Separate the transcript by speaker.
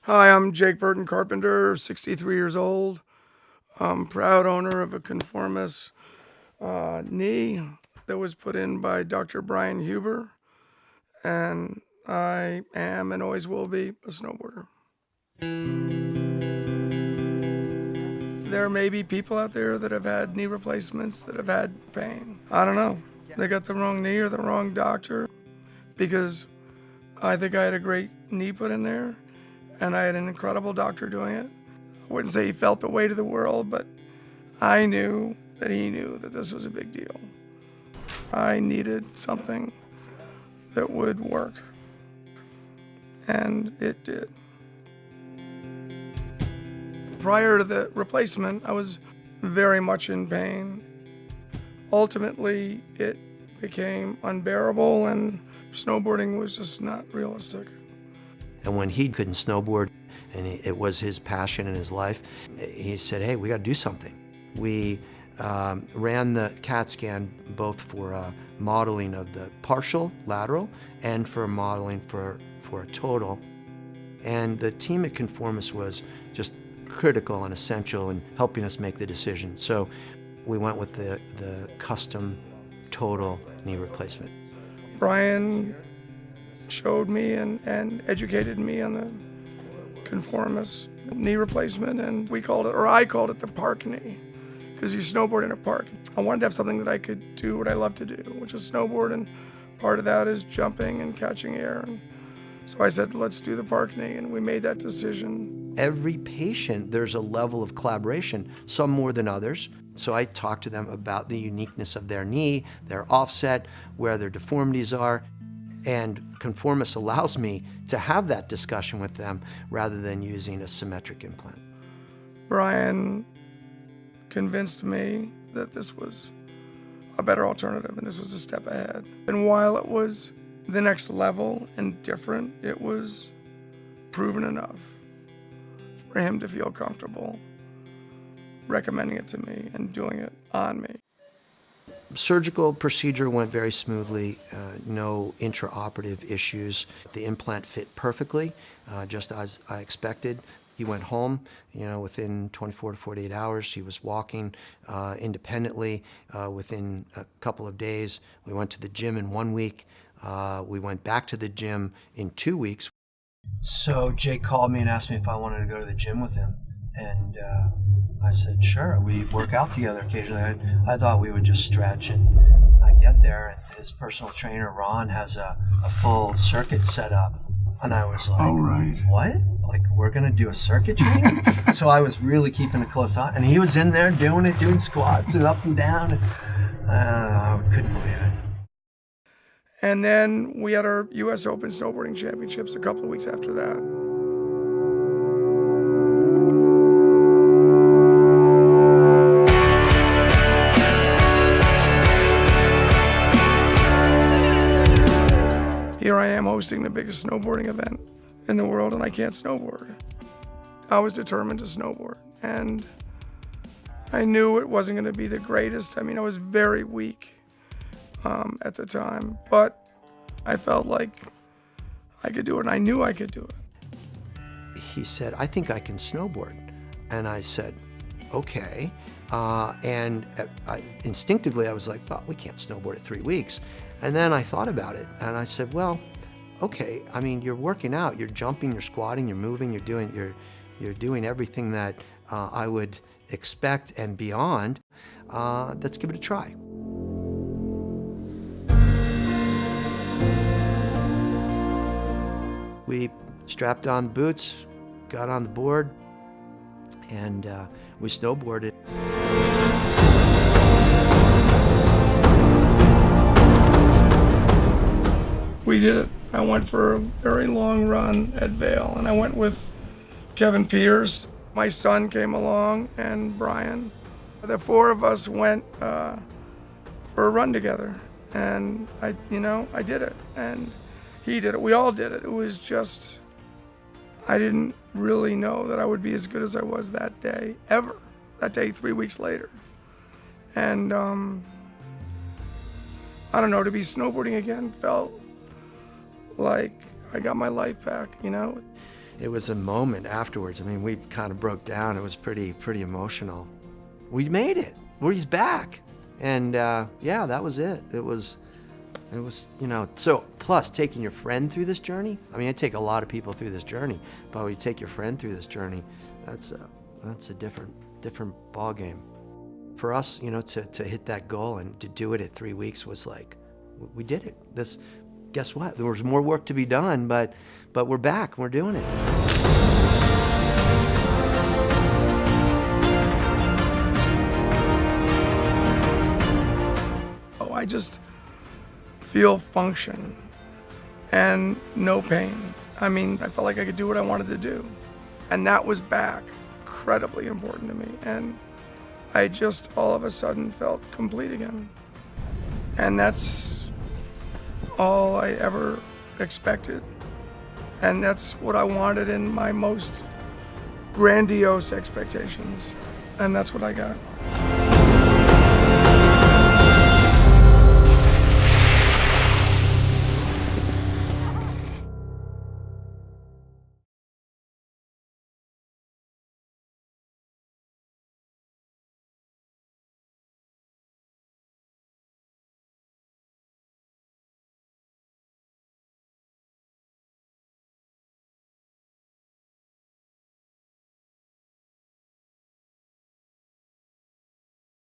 Speaker 1: Hi, I'm Jake Burton, Carpenter, 63 years old. I'm proud owner of a Conformis knee that was put in by Dr. Brian Huber, and I am and always will be a snowboarder. There may be people out there that have had knee replacements that have had pain. I don't know. They got the wrong knee or the wrong doctor, because I think I had a great knee put in there, and I had an incredible doctor doing it. I wouldn't say he felt the weight of the world, but I knew that he knew that this was a big deal. I needed something that would work, and it did. Prior to the replacement, I was very much in pain. Ultimately, it became unbearable, and snowboarding was just not realistic.
Speaker 2: And when he couldn't snowboard, and it was his passion in his life, he said, hey, we got to do something. We ran the CAT scan both for modeling of the partial lateral and for modeling for a total. And the team at Conformis was just critical and essential in helping us make the decision. So we went with the custom total knee replacement.
Speaker 1: Brian showed me and educated me on the Conformis knee replacement, and I called it the park knee, because you snowboard in a park. I wanted to have something that I could do what I love to do, which is snowboard, and part of that is jumping and catching air. And so I said, let's do the park knee, and we made that decision.
Speaker 2: Every patient, there's a level of collaboration, some more than others. So I talked to them about the uniqueness of their knee, their offset, where their deformities are. And Conformis allows me to have that discussion with them rather than using a symmetric implant.
Speaker 1: Brian convinced me that this was a better alternative and this was a step ahead. And while it was the next level and different, it was proven enough for him to feel comfortable recommending it to me and doing it on me.
Speaker 2: Surgical procedure went very smoothly, no intraoperative issues. The implant fit perfectly, just as I expected. He went home, within 24 to 48 hours. He was walking independently within a couple of days. We went to the gym in 1 week. We went back to the gym in 2 weeks. So Jake called me and asked me if I wanted to go to the gym with him. And I said, sure. We work out together occasionally. I thought we would just stretch, and I get there, and his personal trainer, Ron, has a full circuit set up. And I was like,
Speaker 1: all right.
Speaker 2: What? Like, we're going to do a circuit training? So I was really keeping a close eye. And he was in there doing squats and up and down. I couldn't believe it.
Speaker 1: And then we had our U.S. Open Snowboarding Championships a couple of weeks after that. Here I am hosting the biggest snowboarding event in the world, and I can't snowboard. I was determined to snowboard, and I knew it wasn't going to be the greatest. I mean, I was very weak at the time, but I felt like I could do it, and I knew I could do it.
Speaker 2: He said, I think I can snowboard. And I said, okay. Instinctively, I was like, well, we can't snowboard at 3 weeks. And then I thought about it, and I said, well, okay, I mean, you're working out, you're jumping, you're squatting, you're moving, you're doing everything that I would expect and beyond. Let's give it a try. We strapped on boots, got on the board, and we snowboarded.
Speaker 1: We did it. I went for a very long run at Vail, and I went with Kevin Pierce. My son came along, and Brian. The four of us went for a run together, and I did it, and he did it. We all did it. It was just, I didn't really know that I would be as good as I was that day, ever. That day, 3 weeks later. And I don't know, to be snowboarding again felt like I got my life back,
Speaker 2: it was a moment afterwards. I mean, we kind of broke down. It was pretty emotional. We made it. He's back. And yeah, that was it. It was, you know, so plus taking your friend through this journey. I mean, I take a lot of people through this journey, but when you take your friend through this journey, that's a different ball game. For us, you know, to hit that goal and to do it at 3 weeks was like, we did it. Guess what? There was more work to be done, but we're back. We're doing it.
Speaker 1: I just feel function and no pain. I mean, I felt like I could do what I wanted to do. And that was back, incredibly important to me. And I just all of a sudden felt complete again. And that's all I ever expected. And that's what I wanted in my most grandiose expectations. And that's what I got.